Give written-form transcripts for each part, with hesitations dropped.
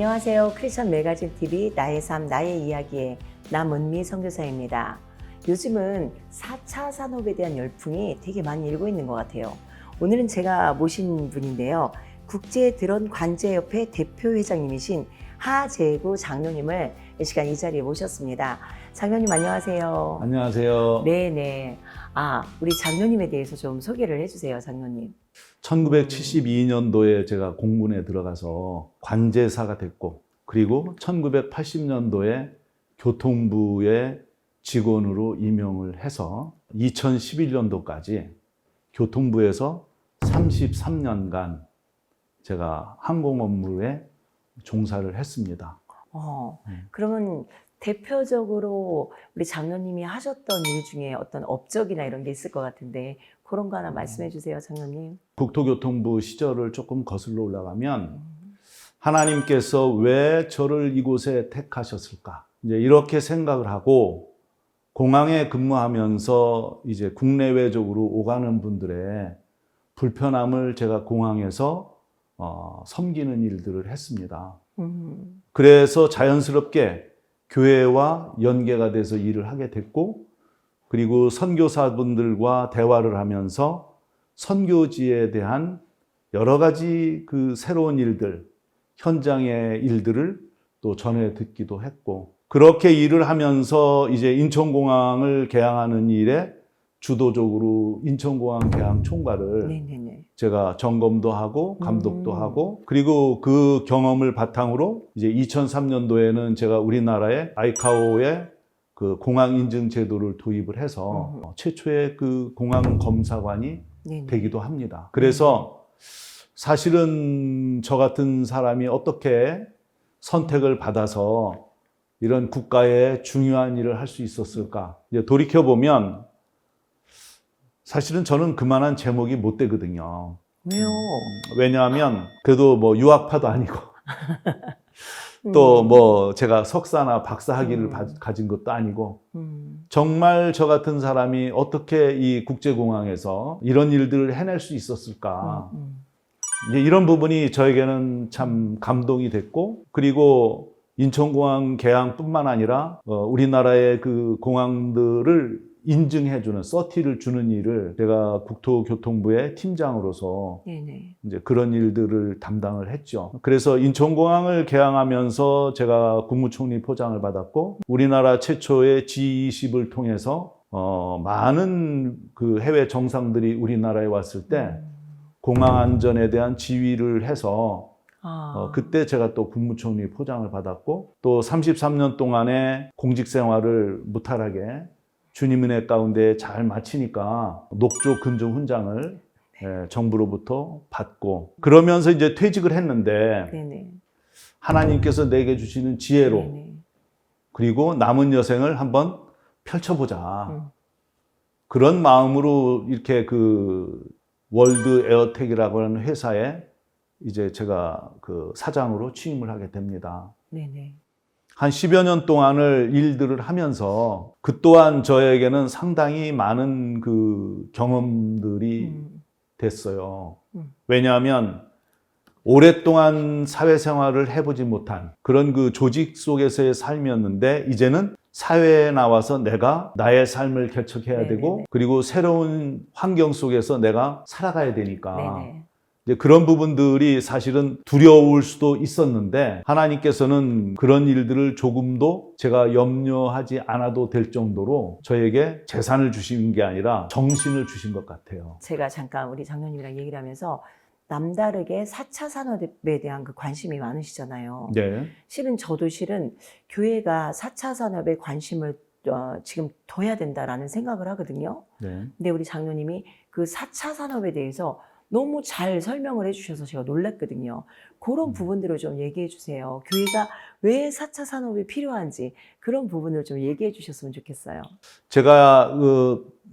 안녕하세요. 크리스천 매거진 TV 나의 삶 나의 이야기의 남은미 선교사입니다. 요즘은 4차 산업에 대한 열풍이 되게 많이 일고 있는 것 같아요. 오늘은 제가 모신 분인데요. 국제드론관제협회 대표회장님이신 하재구 장로님을 이 시간 이 자리에 모셨습니다. 장로님 안녕하세요. 안녕하세요. 네네. 우리 장로님에 대해서 좀 소개를 해주세요, 장로님. 1972년도에 제가 공군에 들어가서 관제사가 됐고, 그리고 1980년도에 교통부의 직원으로 임용을 해서 2011년도까지 교통부에서 33년간 제가 항공 업무에 종사를 했습니다. 그러면 대표적으로 우리 장로님이 하셨던 일 중에 어떤 업적이나 이런 게 있을 것 같은데 그런 거 하나 말씀해 주세요, 장로님. 국토교통부 시절을 조금 거슬러 올라가면 하나님께서 왜 저를 이곳에 택하셨을까? 이제 이렇게 생각을 하고 공항에 근무하면서 이제 국내외적으로 오가는 분들의 불편함을 제가 공항에서 섬기는 일들을 했습니다. 그래서 자연스럽게 교회와 연계가 돼서 일을 하게 됐고, 그리고 선교사분들과 대화를 하면서 선교지에 대한 여러 가지 그 새로운 일들, 현장의 일들을 또 전해 듣기도 했고, 그렇게 일을 하면서 이제 인천공항을 개항하는 일에 주도적으로 인천공항 개항 총괄을 네네네. 제가 점검도 하고 감독도 하고, 그리고 그 경험을 바탕으로 이제 2003년도에는 제가 우리나라의 아이카오의 그 공항 인증 제도를 도입을 해서 최초의 그 공항 검사관이 네네. 되기도 합니다. 그래서 사실은 저 같은 사람이 어떻게 선택을 받아서 이런 국가의 중요한 일을 할 수 있었을까? 이제 돌이켜보면 사실은 저는 그만한 제목이 못 되거든요. 왜요? 왜냐하면 그래도 뭐 유학파도 아니고 또 뭐 제가 석사나 박사 학위를 가진 것도 아니고 정말 저 같은 사람이 어떻게 이 국제공항에서 이런 일들을 해낼 수 있었을까? 이제 이런 부분이 저에게는 참 감동이 됐고, 그리고 인천공항 개항뿐만 아니라 우리나라의 그 공항들을 인증해주는 서티를 주는 일을 제가 국토교통부의 팀장으로서 네네. 이제 그런 일들을 담당을 했죠. 그래서 인천공항을 개항하면서 제가 국무총리 포장을 받았고, 우리나라 최초의 G20을 통해서 많은 그 해외 정상들이 우리나라에 왔을 때 공항 안전에 대한 지휘를 해서 그때 제가 또 국무총리 포장을 받았고, 또 33년 동안의 공직 생활을 무탈하게 주님 은혜 가운데 잘 마치니까 녹조 근종 훈장을 정부로부터 받고, 그러면서 이제 퇴직을 했는데 네네. 하나님께서 내게 주시는 지혜로 네네. 그리고 남은 여생을 한번 펼쳐보자. 그런 마음으로 이렇게 그 월드 에어텍이라고 하는 회사에 이제 제가 그 사장으로 취임을 하게 됩니다. 네네. 한 10여 년 동안을 일들을 하면서 그 또한 저에게는 상당히 많은 그 경험들이 됐어요. 왜냐하면 오랫동안 사회생활을 해보지 못한 그런 그 조직 속에서의 삶이었는데, 이제는 사회에 나와서 내가 나의 삶을 개척해야 되고, 그리고 새로운 환경 속에서 내가 살아가야 되니까 네네. 이제 그런 부분들이 사실은 두려울 수도 있었는데, 하나님께서는 그런 일들을 조금도 제가 염려하지 않아도 될 정도로 저에게 재산을 주신 게 아니라 정신을 주신 것 같아요. 제가 잠깐 우리 장로님이랑 얘기를 하면서 남다르게 4차 산업에 대한 그 관심이 많으시잖아요. 네. 저도 교회가 4차 산업에 관심을 지금 둬야 된다라는 생각을 하거든요. 네. 근데 우리 장로님이 그 4차 산업에 대해서 너무 잘 설명을 해주셔서 제가 놀랐거든요. 그런 부분들을 좀 얘기해 주세요. 교회가 왜 4차 산업이 필요한지 그런 부분을 좀 얘기해 주셨으면 좋겠어요. 제가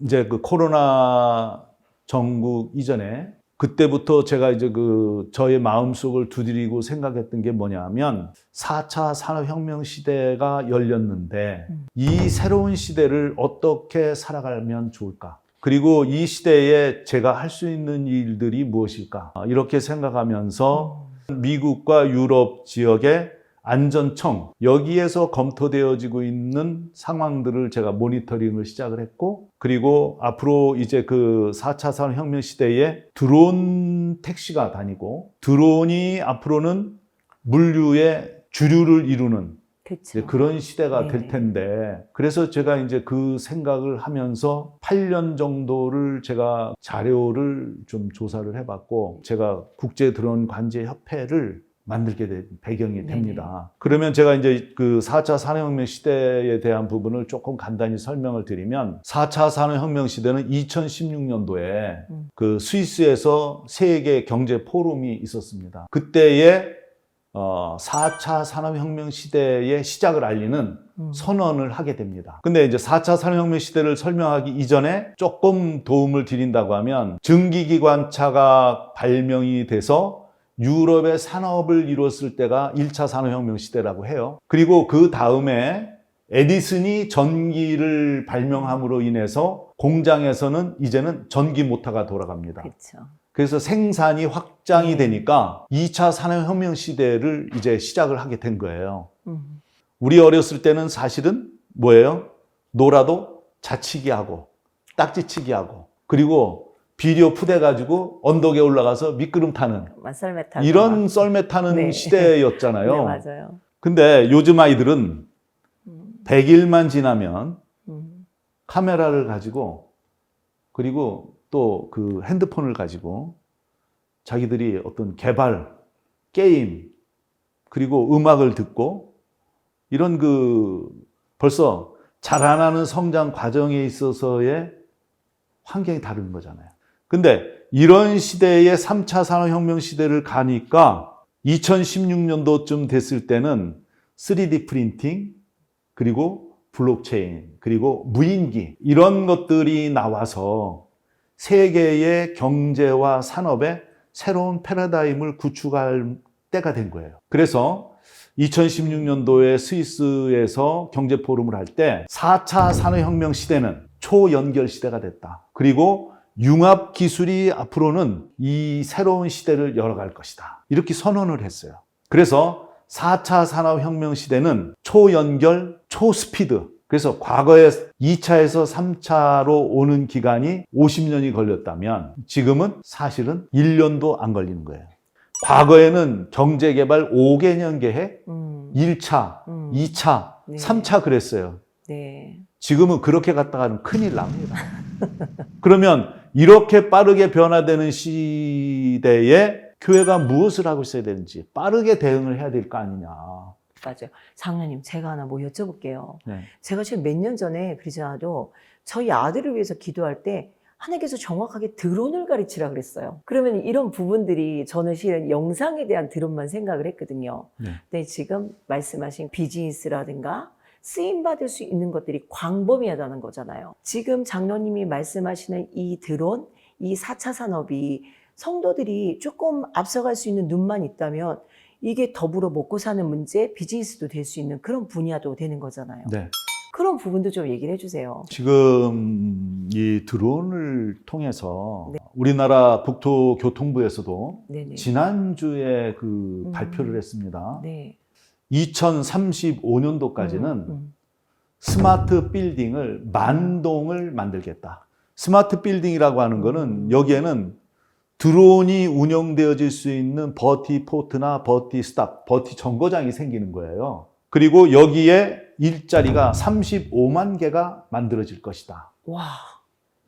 이제 그 코로나 전국 이전에 그때부터 제가 이제 저의 마음속을 두드리고 생각했던 게 뭐냐면 4차 산업혁명 시대가 열렸는데 이 새로운 시대를 어떻게 살아가면 좋을까? 그리고 이 시대에 제가 할 수 있는 일들이 무엇일까? 이렇게 생각하면서 미국과 유럽 지역의 안전청 여기에서 검토되어지고 있는 상황들을 제가 모니터링을 시작을 했고, 그리고 앞으로 이제 그 4차 산업혁명 시대에 드론 택시가 다니고 드론이 앞으로는 물류의 주류를 이루는 그렇죠. 그런 시대가 네네. 될 텐데, 그래서 제가 이제 그 생각을 하면서 8년 정도를 제가 자료를 좀 조사를 해봤고, 제가 국제 드론 관제 협회를 만들게 된 배경이 됩니다. 네네. 그러면 제가 이제 그 4차 산업혁명 시대에 대한 부분을 조금 간단히 설명을 드리면, 4차 산업혁명 시대는 2016년도에 그 스위스에서 세계 경제 포럼이 있었습니다. 그때에 4차 산업혁명 시대의 시작을 알리는 선언을 하게 됩니다. 근데 이제 4차 산업혁명 시대를 설명하기 이전에 조금 도움을 드린다고 하면, 증기기관차가 발명이 돼서 유럽의 산업을 이뤘을 때가 1차 산업혁명 시대라고 해요. 그리고 그 다음에 에디슨이 전기를 발명함으로 인해서 공장에서는 이제는 전기 모터가 돌아갑니다. 그렇죠. 그래서 생산이 확장이 되니까 2차 산업혁명 시대를 이제 시작을 하게 된 거예요. 우리 어렸을 때는 사실은 뭐예요? 놀아도 자치기 하고 딱지치기 하고, 그리고 비료 푸대가지고 언덕에 올라가서 미끄럼 타는 썰매 타는 이런 썰매 타는 네. 시대였잖아요. 네, 맞아요. 근데 요즘 아이들은 100일만 지나면 카메라를 가지고, 그리고 또 그 핸드폰을 가지고 자기들이 어떤 개발, 게임, 그리고 음악을 듣고, 이런 그 벌써 자라나는 성장 과정에 있어서의 환경이 다른 거잖아요. 근데 이런 시대의 3차 산업혁명 시대를 가니까 2016년도쯤 됐을 때는 3D 프린팅, 그리고 블록체인, 그리고 무인기, 이런 것들이 나와서 세계의 경제와 산업에 새로운 패러다임을 구축할 때가 된 거예요. 그래서 2016년도에 스위스에서 경제 포럼을 할 때 4차 산업혁명 시대는 초연결 시대가 됐다. 그리고 융합 기술이 앞으로는 이 새로운 시대를 열어갈 것이다. 이렇게 선언을 했어요. 그래서 4차 산업혁명 시대는 초연결, 초스피드. 그래서 과거에 2차에서 3차로 오는 기간이 50년이 걸렸다면 지금은 사실은 1년도 안 걸리는 거예요. 과거에는 경제개발 5개년 계획, 1차, 2차, 네. 3차 그랬어요. 네. 지금은 그렇게 갔다가는 큰일 납니다. 그러면 이렇게 빠르게 변화되는 시대에 교회가 무엇을 하고 있어야 되는지 빠르게 대응을 해야 될 거 아니냐. 맞아요. 장로님, 제가 하나 뭐 여쭤볼게요. 네. 제가 지금 몇 년 전에 그러지 않아도 저희 아들을 위해서 기도할 때 하나님께서 정확하게 드론을 가르치라 그랬어요. 그러면 이런 부분들이 저는 실은 영상에 대한 드론만 생각을 했거든요. 네. 근데 지금 말씀하신 비즈니스라든가 쓰임받을 수 있는 것들이 광범위하다는 거잖아요. 지금 장로님이 말씀하시는 이 드론, 이 4차 산업이 성도들이 조금 앞서갈 수 있는 눈만 있다면 이게 더불어 먹고 사는 문제, 비즈니스도 될 수 있는 그런 분야도 되는 거잖아요. 네. 그런 부분도 좀 얘기를 해주세요. 지금 이 드론을 통해서 네. 우리나라 국토교통부에서도 네네. 지난주에 그 발표를 했습니다. 네. 2035년도까지는 스마트 빌딩을 10,000동을 만들겠다. 스마트 빌딩이라고 하는 거는 여기에는 드론이 운영되어질 수 있는 버티 포트나 버티 스탑, 버티 정거장이 생기는 거예요. 그리고 여기에 일자리가 35만 개가 만들어질 것이다. 와.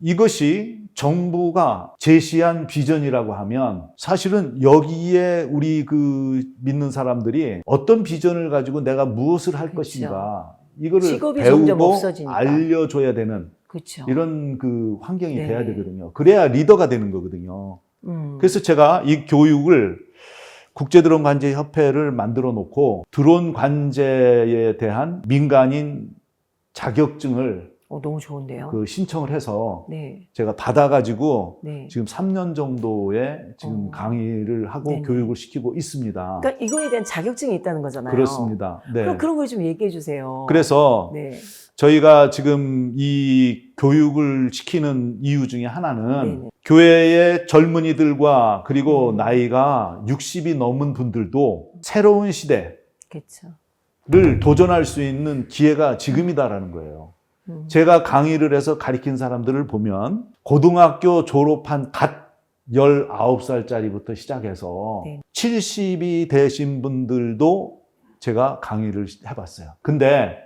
이것이 정부가 제시한 비전이라고 하면 사실은 여기에 우리 그 믿는 사람들이 어떤 비전을 가지고 내가 무엇을 할 그쵸. 것인가 이거를 직업이 점점 배우고 없어지니까. 알려줘야 되는 그렇죠. 이런 그 환경이 네. 돼야 되거든요. 그래야 리더가 되는 거거든요. 그래서 제가 이 교육을 국제드론 관제 협회를 만들어 놓고 드론 관제에 대한 민간인 자격증을 너무 좋은데요. 그 신청을 해서 네. 제가 받아가지고 네. 지금 3년 정도의 지금 강의를 하고 네네. 교육을 시키고 있습니다. 그러니까 이거에 대한 자격증이 있다는 거잖아요. 그렇습니다. 네. 그럼 그런 걸 좀 얘기해 주세요. 그래서 네. 저희가 지금 이 교육을 시키는 이유 중에 하나는 네네. 교회의 젊은이들과 그리고 나이가 60이 넘은 분들도 새로운 시대, 그렇죠. 를 도전할 수 있는 기회가 지금이다라는 거예요. 제가 강의를 해서 가르친 사람들을 보면 고등학교 졸업한 갓 19살짜리부터 시작해서 네. 70이 되신 분들도 제가 강의를 해봤어요. 근데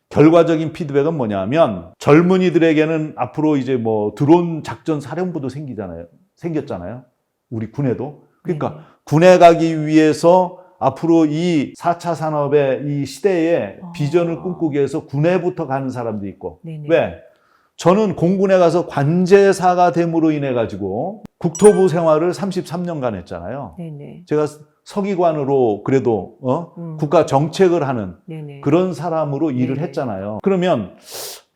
결과적인 피드백은 뭐냐면 젊은이들에게는 앞으로 이제 뭐 드론 작전 사령부도 생겼잖아요. 우리 군에도. 그러니까 네네. 군에 가기 위해서 앞으로 이 4차 산업의 이 시대에 비전을 꿈꾸기 위해서 군에부터 가는 사람도 있고. 네네. 왜? 저는 공군에 가서 관제사가 됨으로 인해 가지고 국토부 생활을 33년간 했잖아요. 네네. 제가 서기관으로 그래도 국가 정책을 하는 네네. 그런 사람으로 일을 네네. 했잖아요. 그러면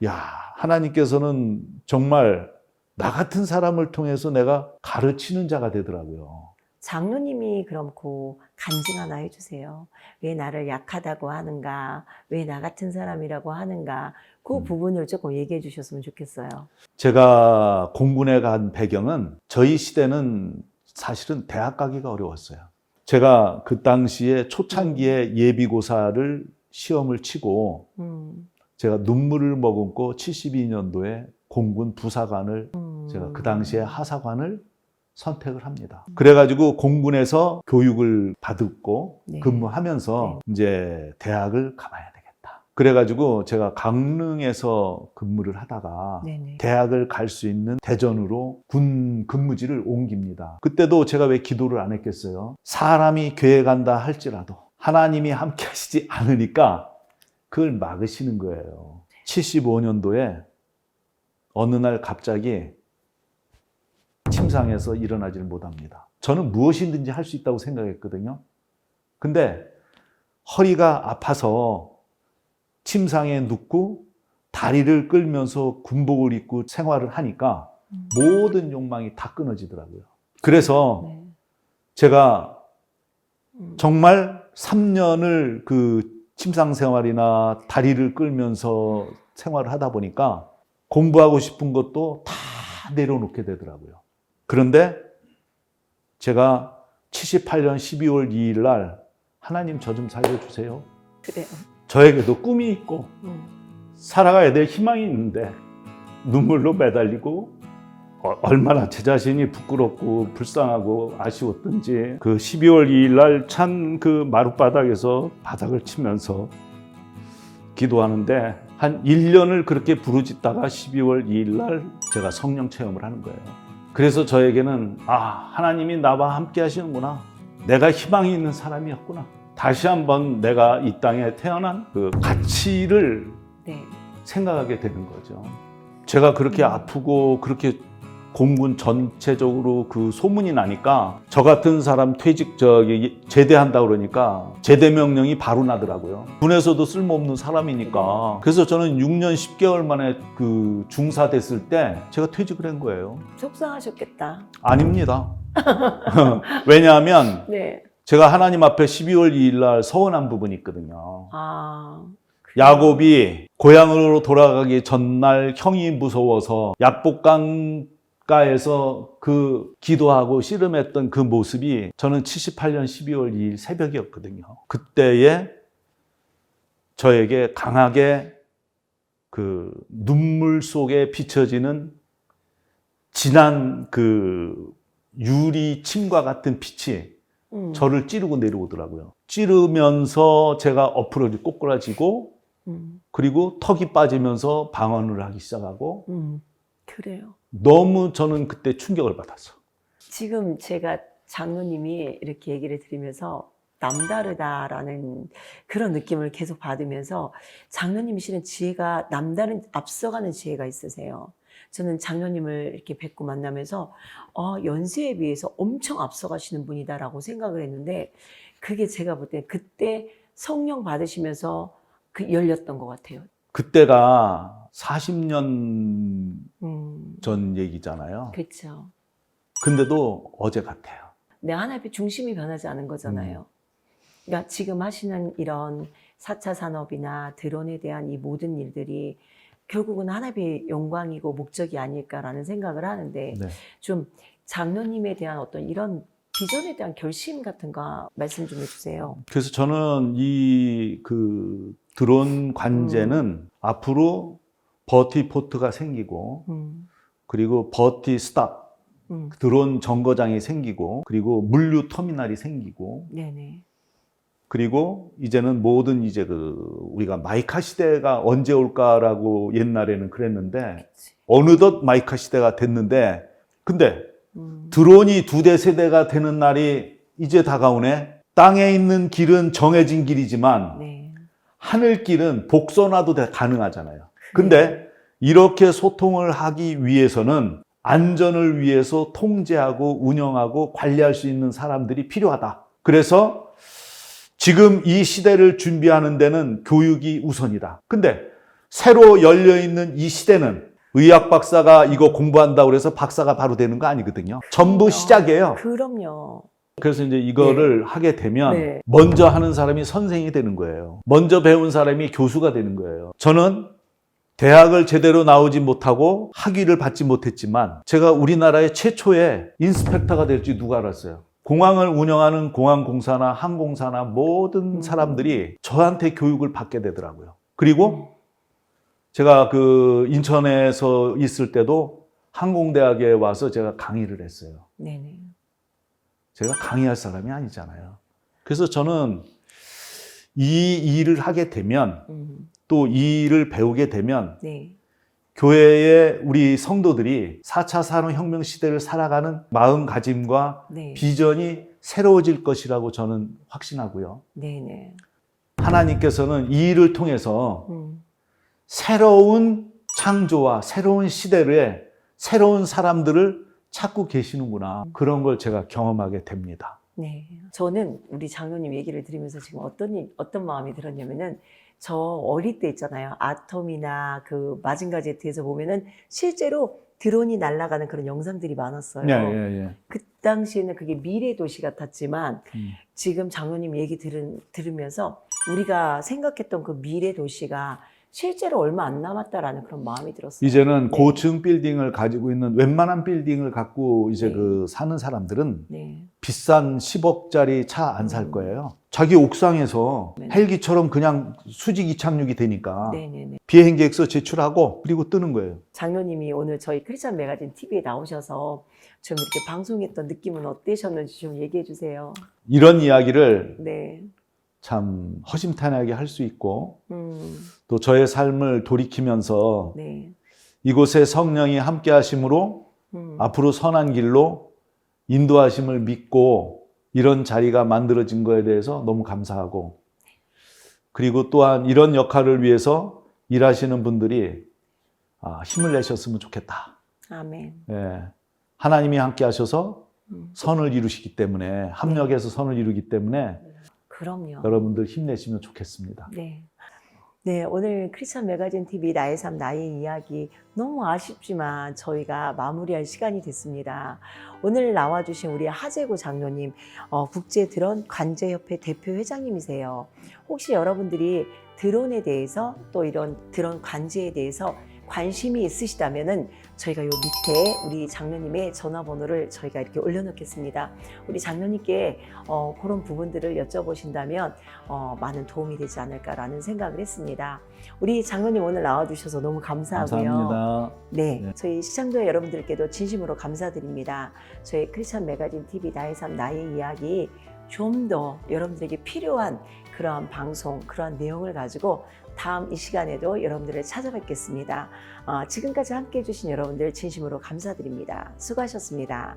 야, 하나님께서는 정말 나 같은 사람을 통해서 내가 가르치는 자가 되더라고요. 장로님이 그럼 그 간증 하나 해주세요. 왜 나를 약하다고 하는가? 왜 나 같은 사람이라고 하는가? 그 부분을 조금 얘기해 주셨으면 좋겠어요. 제가 공군에 간 배경은 저희 시대는 사실은 대학 가기가 어려웠어요. 제가 그 당시에 초창기에 예비고사를 시험을 치고 제가 눈물을 머금고 72년도에 공군 부사관을 제가 그 당시에 하사관을 선택을 합니다. 그래가지고 공군에서 교육을 받고 네. 근무하면서 이제 대학을 가봐야 되겠다. 그래가지고 제가 강릉에서 근무를 하다가 네네. 대학을 갈 수 있는 대전으로 군 근무지를 옮깁니다. 그때도 제가 왜 기도를 안 했겠어요? 사람이 교회 간다 할지라도 하나님이 함께 하시지 않으니까 그걸 막으시는 거예요. 75년도에 어느 날 갑자기 침상에서 일어나지를 못합니다. 저는 무엇이든지 할 수 있다고 생각했거든요. 근데 허리가 아파서 침상에 눕고 다리를 끌면서 군복을 입고 생활을 하니까 모든 욕망이 다 끊어지더라고요. 그래서 네. 제가 정말 3년을 그 침상 생활이나 다리를 끌면서 생활을 하다 보니까 공부하고 싶은 것도 다 내려놓게 되더라고요. 그런데 제가 78년 12월 2일 날 하나님 저 좀 살려주세요. 그래요. 저에게도 꿈이 있고 살아가야 될 희망이 있는데 눈물로 매달리고 얼마나 제 자신이 부끄럽고 불쌍하고 아쉬웠던지 그 12월 2일 날 찬 그 마룻바닥에서 바닥을 치면서 기도하는데 한 1년을 그렇게 부르짖다가 12월 2일 날 제가 성령 체험을 하는 거예요. 그래서 저에게는 하나님이 나와 함께 하시는구나. 내가 희망이 있는 사람이었구나. 다시 한번 내가 이 땅에 태어난 그 가치를 네. 생각하게 되는 거죠. 제가 그렇게 아프고 그렇게 공군 전체적으로 그 소문이 나니까 저 같은 사람 제대한다 그러니까 제대 명령이 바로 나더라고요. 군에서도 쓸모없는 사람이니까. 그래서 저는 6년 10개월 만에 그 중사 됐을 때 제가 퇴직을 한 거예요. 속상하셨겠다. 아닙니다. 왜냐하면 네. 제가 하나님 앞에 12월 2일 날 서원한 부분이 있거든요. 그래요. 야곱이 고향으로 돌아가기 전날 형이 무서워서 약복강가에서 그 기도하고 씨름했던 그 모습이 저는 78년 12월 2일 새벽이었거든요. 그때에 저에게 강하게 그 눈물 속에 비춰지는 진한 그 유리침과 같은 빛이 저를 찌르고 내려오더라고요. 찌르면서 제가 엎으러지고 꼬꾸라지고 그리고 턱이 빠지면서 방언을 하기 시작하고 그래요. 너무 저는 그때 충격을 받았어. 지금 제가 장로님이 이렇게 얘기를 드리면서 남다르다라는 그런 느낌을 계속 받으면서 장로님이 실은 지혜가 남다른 앞서가는 지혜가 있으세요. 저는 장로님을 이렇게 뵙고 만나면서 연세에 비해서 엄청 앞서가시는 분이다라고 생각을 했는데 그게 제가 볼 때 그때 성령 받으시면서 열렸던 것 같아요. 그때가 40년 전 얘기잖아요. 그렇죠. 근데도 어제 같아요. 내 하나님의 중심이 변하지 않은 거잖아요. 그러니까 지금 하시는 이런 4차 산업이나 드론에 대한 이 모든 일들이 결국은 하나님의 영광이고 목적이 아닐까라는 생각을 하는데 네. 좀 장로님에 대한 어떤 이런 비전에 대한 결심 같은 거 말씀 좀 해주세요. 그래서 저는 이 그 드론 관제는 앞으로 버티 포트가 생기고 그리고 버티 스탑 드론 정거장이 생기고 그리고 물류 터미널이 생기고 네네. 그리고 이제는 모든 이제 우리가 마이카 시대가 언제 올까라고 옛날에는 그랬는데 그치. 어느덧 마이카 시대가 됐는데 근데 드론이 2대 세대가 되는 날이 이제 다가오네. 땅에 있는 길은 정해진 길이지만 네. 하늘길은 복선화도 가능하잖아요. 근데 이렇게 소통을 하기 위해서는 안전을 위해서 통제하고 운영하고 관리할 수 있는 사람들이 필요하다. 그래서 지금 이 시대를 준비하는 데는 교육이 우선이다. 근데 새로 열려있는 이 시대는 의학 박사가 이거 공부한다고 해서 박사가 바로 되는 거 아니거든요. 전부 시작이에요. 그럼요. 그래서 이제 이거를 하게 되면 네. 먼저 하는 사람이 선생이 되는 거예요. 먼저 배운 사람이 교수가 되는 거예요. 저는 대학을 제대로 나오지 못하고 학위를 받지 못했지만 제가 우리나라의 최초의 인스펙터가 될지 누가 알았어요. 공항을 운영하는 공항공사나 항공사나 모든 사람들이 저한테 교육을 받게 되더라고요. 그리고 제가 그 인천에서 있을 때도 항공대학에 와서 제가 강의를 했어요. 네네. 제가 강의할 사람이 아니잖아요. 그래서 저는 이 일을 하게 되면 또 이 일을 배우게 되면 네. 교회의 우리 성도들이 4차 산업혁명 시대를 살아가는 마음가짐과 네. 비전이 새로워질 것이라고 저는 확신하고요. 네네. 하나님께서는 이 일을 통해서 새로운 창조와 새로운 시대에 새로운 사람들을 찾고 계시는구나. 그런 걸 제가 경험하게 됩니다. 네. 저는 우리 장로님 얘기를 들으면서 지금 어떤 마음이 들었냐면은 저 어릴 때 있잖아요. 아톰이나 그 마징가 제트에서 보면은 실제로 드론이 날아가는 그런 영상들이 많았어요. 예. 그 당시에는 그게 미래 도시 같았지만 지금 장로님 얘기 들으면서 우리가 생각했던 그 미래 도시가 실제로 얼마 안 남았다라는 그런 마음이 들었어요. 이제는 네. 고층 빌딩을 가지고 있는 웬만한 빌딩을 갖고 이제 네. 그 사는 사람들은 네. 비싼 10억짜리 차 안 살 거예요. 자기 옥상에서 네. 헬기처럼 그냥 수직 이착륙이 되니까 네네네. 비행 계획서 제출하고 그리고 뜨는 거예요. 장로님이 오늘 저희 크리스찬 매거진 TV에 나오셔서 좀 이렇게 방송했던 느낌은 어떠셨는지 좀 얘기해 주세요. 이런 이야기를 네. 참 허심탄회하게 할 수 있고 또 저의 삶을 돌이키면서 네. 이곳에 성령이 함께 하심으로 앞으로 선한 길로 인도하심을 믿고 이런 자리가 만들어진 거에 대해서 너무 감사하고 그리고 또한 이런 역할을 위해서 일하시는 분들이 힘을 내셨으면 좋겠다. 아멘. 예. 하나님이 함께 하셔서 선을 이루시기 때문에 합력해서 선을 이루기 때문에 그럼요. 여러분들 힘내시면 좋겠습니다. 네. 네, 오늘 크리스찬 매거진 TV 나의 삶 나의 이야기 너무 아쉽지만 저희가 마무리할 시간이 됐습니다. 오늘 나와주신 우리 하재구 장로님 국제 드론 관제협회 대표 회장님이세요. 혹시 여러분들이 드론에 대해서 또 이런 드론 관제에 대해서 관심이 있으시다면은 저희가 요 밑에 우리 장로님의 전화번호를 저희가 이렇게 올려놓겠습니다. 우리 장로님께 그런 부분들을 여쭤보신다면 많은 도움이 되지 않을까라는 생각을 했습니다. 우리 장로님 오늘 나와주셔서 너무 감사하고요. 감사합니다. 네, 저희 시청자 여러분들께도 진심으로 감사드립니다. 저희 크리스찬 매거진 TV 나의 삶 나의 이야기 좀 더 여러분들에게 필요한 그러한 방송, 그러한 내용을 가지고 다음 이 시간에도 여러분들을 찾아뵙겠습니다. 지금까지 함께해 주신 여러분들 진심으로 감사드립니다. 수고하셨습니다.